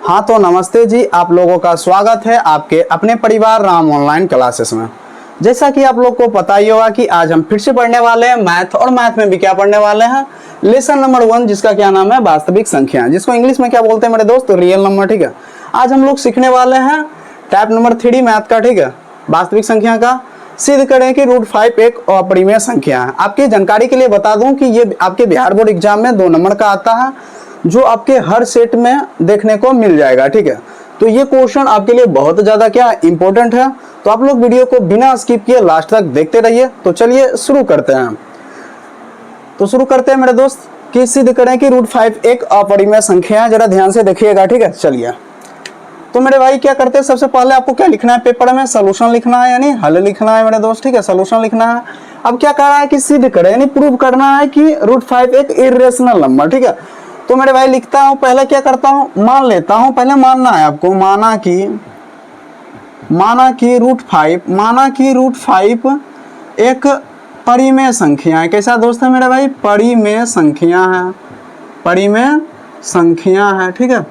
हाँ तो नमस्ते जी, आप लोगों का स्वागत है आपके अपने परिवार राम ऑनलाइन क्लासेस में। जैसा कि आप लोग को पता ही होगा कि आज हम फिर से पढ़ने वाले हैं मैथ, और मैथ में भी क्या पढ़ने वाले हैं, लेसन नंबर 1, जिसका क्या नाम है, वास्तविक संख्या, जिसको इंग्लिश में क्या बोलते हैं मेरे दोस्त, रियल नंबर। ठीक है, आज हम लोग सीखने वाले हैं टाइप नंबर 3 मैथ का। ठीक है, वास्तविक संख्या का। सिद्ध करें कि √5 एक अपरिमेय संख्या है। आपकी जानकारी के लिए बता दूं कि ये आपके बिहार बोर्ड एग्जाम में 2 नंबर का आता है, जो आपके हर सेट में देखने को मिल जाएगा। ठीक है, तो ये क्वेश्चन आपके लिए बहुत ज्यादा क्या इंपॉर्टेंट है, तो आप लोग वीडियो को बिना स्किप किए लास्ट तक देखते रहिए। तो चलिए शुरू करते हैं। तो शुरू करते हैं मेरे दोस्त कि सिद्ध करें कि √5 एक अपरिमेय संख्या है। जरा ध्यान से देखिएगा। ठीक है, चलिए। तो मेरे भाई क्या करते हैं, सबसे पहले आपको क्या लिखना है, पेपर में सोल्यूशन लिखना है, यानी हल लिखना है मेरे दोस्त। ठीक है, सोल्यूशन लिखना है। अब क्या कह रहा है कि सिद्ध करें, यानी प्रूव करना है कि √5 एक इरेशनल नंबर। ठीक है, तो मेरे भाई लिखता हूं, पहले क्या करता हूं, मान लेता हूं। पहले मानना है आपको, माना कि √5 एक परिमेय संख्या है। कैसा दोस्त है मेरे भाई, परिमेय संख्या है, परिमेय संख्या है। ठीक है,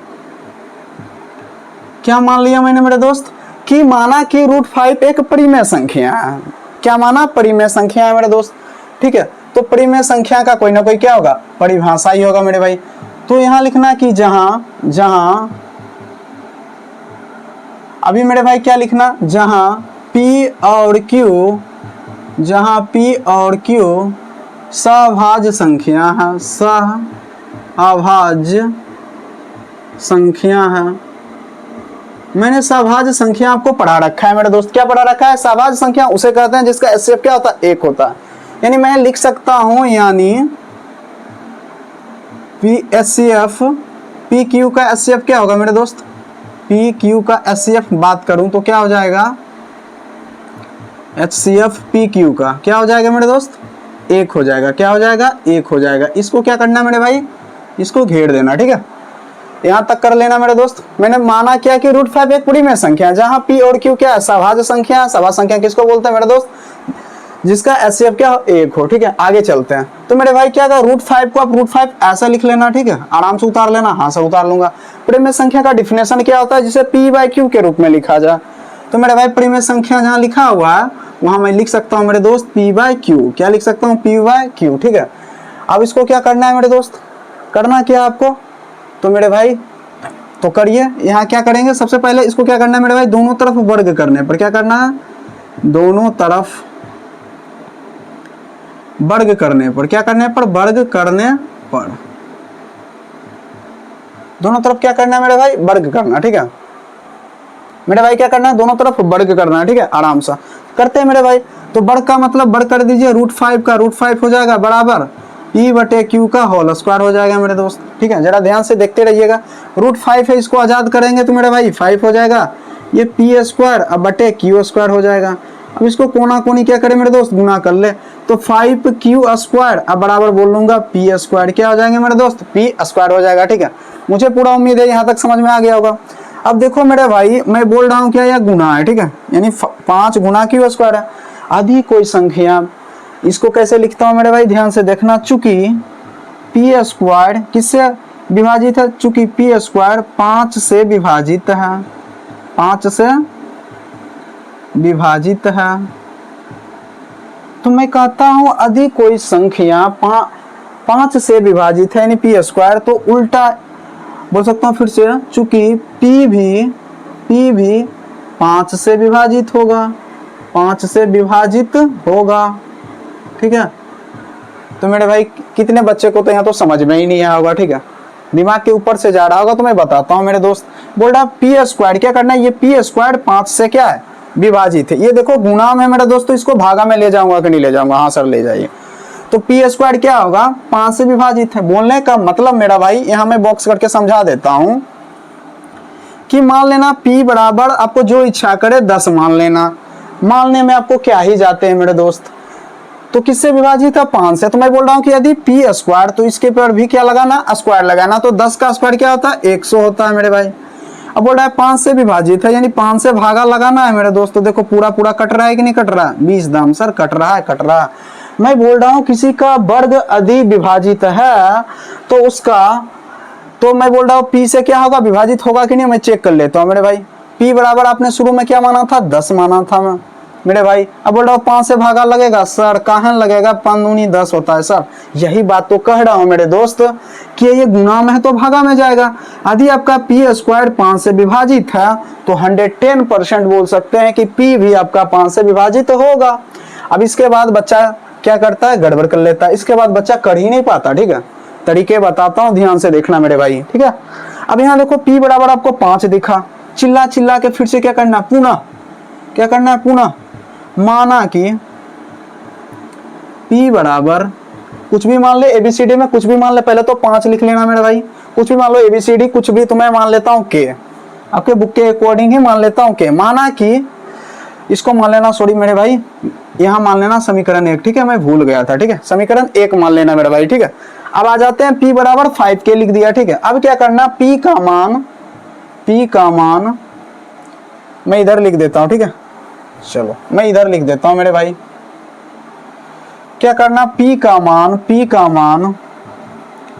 क्या मान लिया मैंने मेरे दोस्त, कि माना कि √5 एक परिमेय संख्या है। क्या माना, परिमेय संख्या है मेरे दोस्त। ठीक है, तो परिमेय संख्या का कोई ना कोई क्या होगा, परिभाषा ही होगा मेरे भाई। तो यहां लिखना कि जहां अभी मेरे भाई क्या लिखना, जहां P और Q सहभाज्य संख्या है, सहभाज्य संख्या है। मैंने सहभाज्य संख्या आपको पढ़ा रखा है मेरे दोस्त। क्या पढ़ा रखा है, सहभाज्य संख्या उसे कहते हैं जिसका एचसीएफ क्या होता है, 1 होता है। यानी मैं लिख सकता हूं, यानी PQ का एचसीएफ क्या होगा मेरे दोस्त, PQ का एचसीएफ बात करूं तो क्या हो जाएगा, HCF PQ का क्या हो जाएगा मेरे दोस्त, 1 हो जाएगा। क्या हो जाएगा, 1 हो जाएगा। इसको क्या करना है मेरे भाई, इसको घेर देना। ठीक है, यहां तक कर लेना मेरे दोस्त। मैंने माना क्या कि √5 एक परिमेय संख्या है, जहां P और Q क्या है, सहभाज्य संख्या है। सहभाज्य संख्या किसको बोलते हैं मेरे दोस्त, जिसका एचसीएफ क्या हो, 1 हो। ठीक है, आगे चलते हैं। तो मेरे भाई क्या, √5 को आप √5 ऐसा लिख लेना। ठीक है, आराम से उतार लेना, हाँ से उतार लूंगा। परिमेय संख्या का डिफिनेशन क्या होता है, जिसे P/Q के रूप में लिखा जाए। तो मेरे भाई परिमेय संख्या जहां लिखा हुआ है वहां मैं लिख सकता हूं मेरे दोस्त P/Q। क्या लिख सकता हूं, P/Q। ठीक है, अब इसको क्या करना है मेरे दोस्त, करना क्या आपको, तो मेरे भाई तो करिए। यहाँ क्या करेंगे, सबसे पहले इसको क्या करना है मेरे भाई, दोनों तरफ वर्ग करने पर क्या करना है, दोनों तरफ वर्ग करने पर क्या करने पर, वर्ग करने पर दोनों तरफ क्या करना है मेरे भाई, वर्ग करना। ठीक है मेरे भाई, क्या करना है, दोनों तरफ वर्ग करना है। ठीक है, आराम से करते हैं मेरे भाई। तो वर्ग का मतलब वर्ग कर दीजिए, √5 का √5 हो जाएगा बराबर P/Q का होल स्क्वायर हो जाएगा मेरे दोस्त। ठीक है, जरा ध्यान से देखते रहिएगा। √5 है, इसको आजाद करेंगे तो मेरे भाई 5 हो जाएगा, ये P² अब बटे Q² हो जाएगा। अब इसको कोना कोनी क्या करें मेरे दोस्त, गुना कर ले, तो 5Q² अब बराबर बोल लूंगा P²। क्या हो जाएंगे मेरे दोस्त, P² हो जाएगा। ठीक है, मुझे पूरा उम्मीद है यहाँ तक समझ में आ गया होगा। अब देखो मेरे भाई, मैं बोल रहा हूँ क्या, यह गुना है। ठीक है, यानी 5 गुना Q² है। आधी कोई संख्या, इसको कैसे लिखता हूँ मेरे भाई, ध्यान से देखना। चूंकि P² किससे विभाजित है, चूंकि P² 5 से विभाजित है, 5 से विभाजित है, तो मैं कहता हूं अधिक कोई संख्या 5 से विभाजित है, यानी P²। तो उल्टा बोल सकता हूं फिर से, चूंकि P भी 5 से विभाजित होगा, 5 से विभाजित होगा। ठीक है, तो मेरे भाई कितने बच्चे को तो यहाँ तो समझ में ही नहीं आया होगा। ठीक है, दिमाग के ऊपर से जा रहा होगा, तो मैं बताता हूँ मेरे दोस्त। बोल रहा P² क्या करना है, ये P² 5 से क्या है, विभाजित है। ये देखो गुणा में मेरे दोस्तों, इसको भागा में ले जाऊंगा कि नहीं ले जाऊंगा, हाँ सर ले जाइए। तो P² क्या होगा, 5 से विभाजित है। बोलने का मतलब मेरा भाई, यहाँ मैं बॉक्स करके समझा देता हूं कि मान लेना P बराबर, आपको जो इच्छा करे 10 मान लेना। मानने में आपको क्या ही जाते हैं मेरे दोस्त, तो किससे विभाजित है, 5 से। तो मैं बोल रहा हूं कि यदि P² तो इसके पर भी क्या लगाना, स्क्वायर लगाना। तो 10 का स्क्वायर क्या होता है, 100 होता है मेरे भाई। अब बोल रहा है 5 से विभाजित है, यानी 5 से भागा लगाना है मेरे दोस्तों। देखो पूरा पूरा कट रहा है कि नहीं कट रहा, 20 दाम सर कट रहा है। मैं बोल रहा हूं किसी का वर्ग अधि विभाजित है तो उसका तो मैं बोल रहा हूँ P से क्या होगा, विभाजित होगा कि नहीं, मैं चेक कर लेता हूँ मेरे भाई। P बराबर आपने शुरू में क्या माना था, 10 माना था मैं मेरे भाई। अब बोल रहा हूँ 5 से भागा लगेगा सर, कहाँ लगेगा, 5 दूनी 10 होता है सर। यही बात तो कह रहा हूँ मेरे दोस्त कि ये गुणा में है तो भागा में जाएगा। यदि आपका P² 5 से विभाजित है तो 110% बोल सकते हैं कि P भी आपका 5 से विभाजित होगा। अब इसके बाद बच्चा क्या करता है, गड़बड़ कर लेता है। इसके बाद बच्चा कर ही नहीं पाता, ठीक है। तरीके बताता हूँ, ध्यान से देखना मेरे भाई, ठीक है। अब यहाँ देखो P बराबर आपको 5 दिखा, चिल्ला चिल्ला के फिर से क्या करना है, पुनः क्या करना है, पुनः माना कि P बराबर कुछ भी मान ले, ABCD में कुछ भी मान ले, पहले तो 5 लिख लेना मेरे भाई, कुछ भी मान लो ABCD, कुछ भी तो मैं मान लेता हूँ K, आपके बुक के अकॉर्डिंग ही मान लेता हूँ K। माना कि इसको मान लेना, सॉरी मेरे भाई, यहाँ मान लेना समीकरण 1, ठीक है, मैं भूल गया था, ठीक है, समीकरण 1 मान लेना मेरे भाई, ठीक है। अब आ जाते हैं P बराबर 5K लिख दिया, ठीक है। अब क्या करना, P का मान मैं इधर लिख देता हूँ, ठीक है, चलो मैं इधर लिख देता हूँ मेरे भाई। क्या करना, P का मान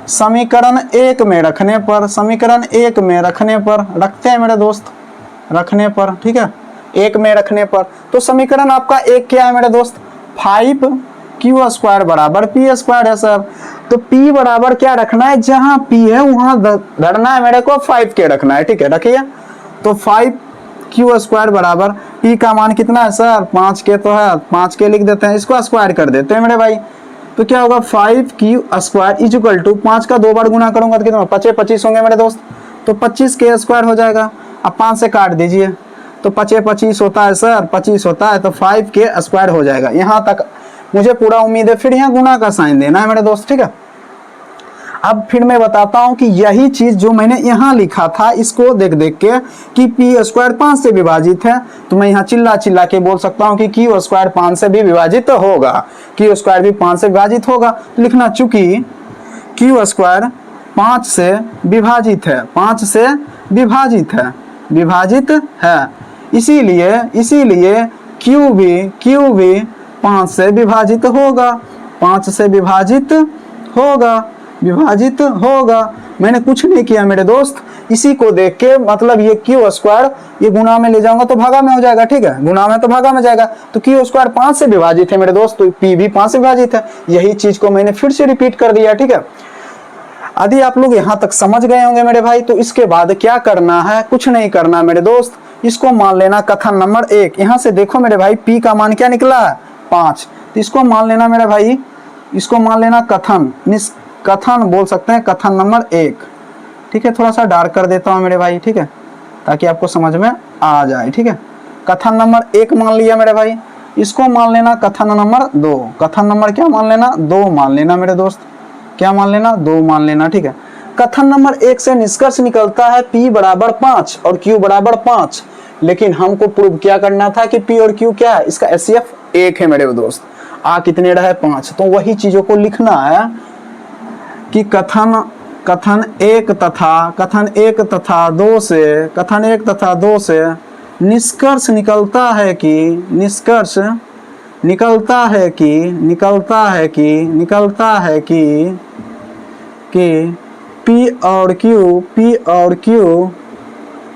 समीकरण 1 में रखने पर, समीकरण 1 में रखने पर, रखते हैं मेरे दोस्त, रखने पर, ठीक है, 1 में रखने पर, तो समीकरण आपका 1 क्या है मेरे दोस्त, 5Q² बराबर P² है सर। तो P बराबर क्या रखना है, जहां P है वहां धरना है मेरे को 5K रखना है, ठीक है, रखिए। तो 5Q² बराबर P का मान कितना है सर, 5K तो है, 5K लिख देते हैं, इसको स्क्वायर कर देते हैं मेरे भाई। तो क्या होगा, 5Q² इक्वल टू 5 का 2 बार गुना करूंगा तो कितना, 25 होंगे मेरे दोस्त, तो 25K² हो जाएगा। अब 5 से काट दीजिए तो 25 होता है सर, 25 होता है, तो 5K² हो जाएगा। यहाँ तक मुझे पूरा उम्मीद है। फिर यहाँ गुना का साइन देना है मेरे दोस्त, ठीक है। अब फिर मैं बताता हूं कि यही चीज जो मैंने यहाँ लिखा था, इसको देख देख के कि P² 5 से विभाजित है, तो मैं यहाँ चिल्ला चिल्ला के बोल सकता हूँ कि Q² 5 से भी विभाजित होगा, Q² भी 5 से विभाजित होगा। तो लिखना, चूंकि Q² 5 से विभाजित है, 5 से विभाजित है, इसीलिए Q भी 5 से विभाजित होगा, 5 से विभाजित होगा। मैंने कुछ नहीं किया मेरे दोस्त, इसी को देख के, मतलब ये Q² ये गुना में ले जाऊंगा तो भागा में हो जाएगा, ठीक है, गुना में तो भागा में जाएगा। तो Q² 5 से विभाजित है मेरे दोस्त, तो P भी 5 से विभाजित है। यही चीज को मैंने फिर से रिपीट कर दिया, ठीक है। यदि आप लोग यहाँ तक समझ गए होंगे मेरे भाई, तो इसके बाद क्या करना है, कुछ नहीं करना मेरे दोस्त, इसको मान लेना कथन नंबर 1। यहाँ से देखो मेरे भाई, P का मान क्या निकला है, 5, तो इसको मान लेना मेरे भाई, इसको मान लेना कथन बोल सकते हैं, कथन नंबर 1, ठीक है। थोड़ा सा डार्क कर देता हूँ मेरे भाई, ठीक है, ताकि आपको समझ में आ जाए, ठीक है। कथन नंबर 1 मान लिया मेरे भाई, इसको मान लेना कथन नंबर 2, कथन नंबर क्या मान लेना, 2 मान लेना मेरे दोस्त, क्या मान लेना, 2 मान लेना, ठीक है। कथन नंबर 1 से निष्कर्ष निकलता है P बराबर 5 और Q बराबर 5, लेकिन हमको प्रूव क्या करना था कि P और Q क्या है, इसका HCF 1 है मेरे दोस्त, कितने रहे, 5। तो वही चीजों को लिखना है कि कथन 1 तथा 2 से निष्कर्ष निकलता है कि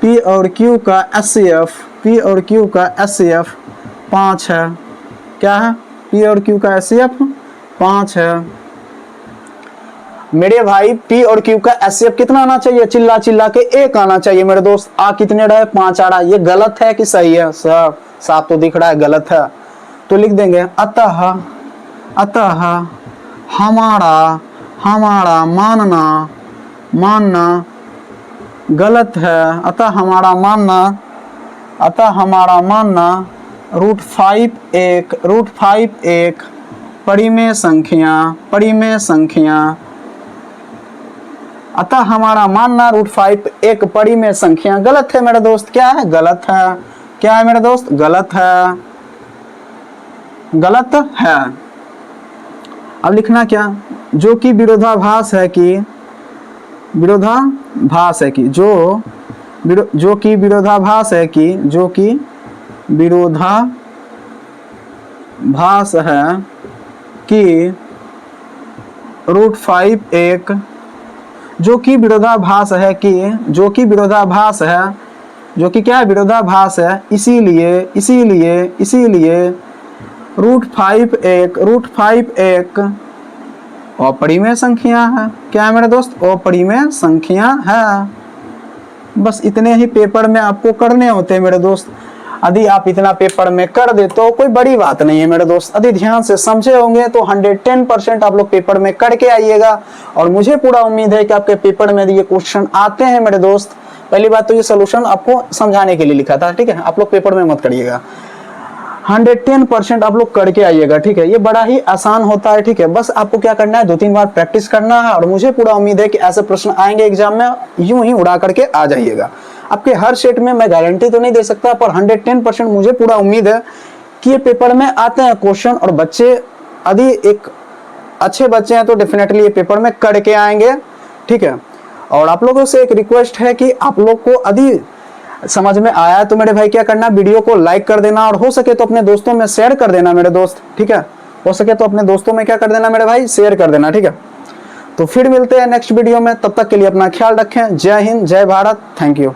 P और Q का HCF 5 है। क्या है, P और Q का HCF 5 है मेरे भाई। P और Q का HCF कितना आना चाहिए, चिल्ला चिल्ला के 1 आना चाहिए मेरे दोस्त। कितने रहे, 5 आ रहा। ये गलत है कि सही है, सब साफ तो दिख रहा है गलत है, तो लिख देंगे अतः हमारा मानना गलत है। अतः हमारा मानना √5 परिमेय संख्या अतः हमारा मानना √5 एक परिमेय संख्या गलत है मेरे दोस्त। क्या है, गलत है। क्या है मेरे दोस्त, गलत है। अब लिखना क्या, जो कि विरोधाभास है कि विरोधाभास है कि √5 जो कि विरोधाभास है कि जो कि विरोधाभास है, जो कि क्या है, विरोधाभास है, इसीलिए इसीलिए इसीलिए √5 एक अपरिमेय संख्या है। क्या है मेरे दोस्त, अपरिमेय संख्या है। बस इतने ही पेपर में आपको करने होते हैं मेरे दोस्त। यदि आप इतना पेपर में कर दे तो कोई बड़ी बात नहीं है मेरे दोस्त। यदि ध्यान से समझे होंगे तो 110% आप लोग पेपर में करके आइएगा, और मुझे पूरा उम्मीद है कि आपके पेपर में ये क्वेश्चन आते हैं मेरे दोस्त। पहली बात तो ये सोल्यूशन आपको समझाने के लिए लिखा था, ठीक है, आप लोग पेपर में मत करिएगा। 110% आप लोग करके आइएगा, ठीक है। ये बड़ा ही आसान होता है, ठीक है। बस आपको क्या करना है, 2-3 बार प्रैक्टिस करना है, और मुझे पूरा उम्मीद है कि ऐसे प्रश्न आएंगे एग्जाम में, यूं ही उड़ा करके आ जाइएगा। आपके हर सेट में मैं गारंटी तो नहीं दे सकता, पर 110% मुझे पूरा उम्मीद है कि ये पेपर में आते हैं क्वेश्चन, और बच्चे यदि एक अच्छे बच्चे हैं तो डेफिनेटली ये पेपर में करके आएंगे, ठीक है। और आप लोगों से एक रिक्वेस्ट है कि आप लोग को यदि समझ में आया तो मेरे भाई क्या करना, वीडियो को लाइक कर देना, और हो सके तो अपने दोस्तों में शेयर कर देना मेरे दोस्त, ठीक है। हो सके तो अपने दोस्तों में क्या कर देना मेरे भाई, शेयर कर देना, ठीक है। तो फिर मिलते हैं नेक्स्ट वीडियो में, तब तक के लिए अपना ख्याल रखें। जय हिंद, जय भारत, थैंक यू।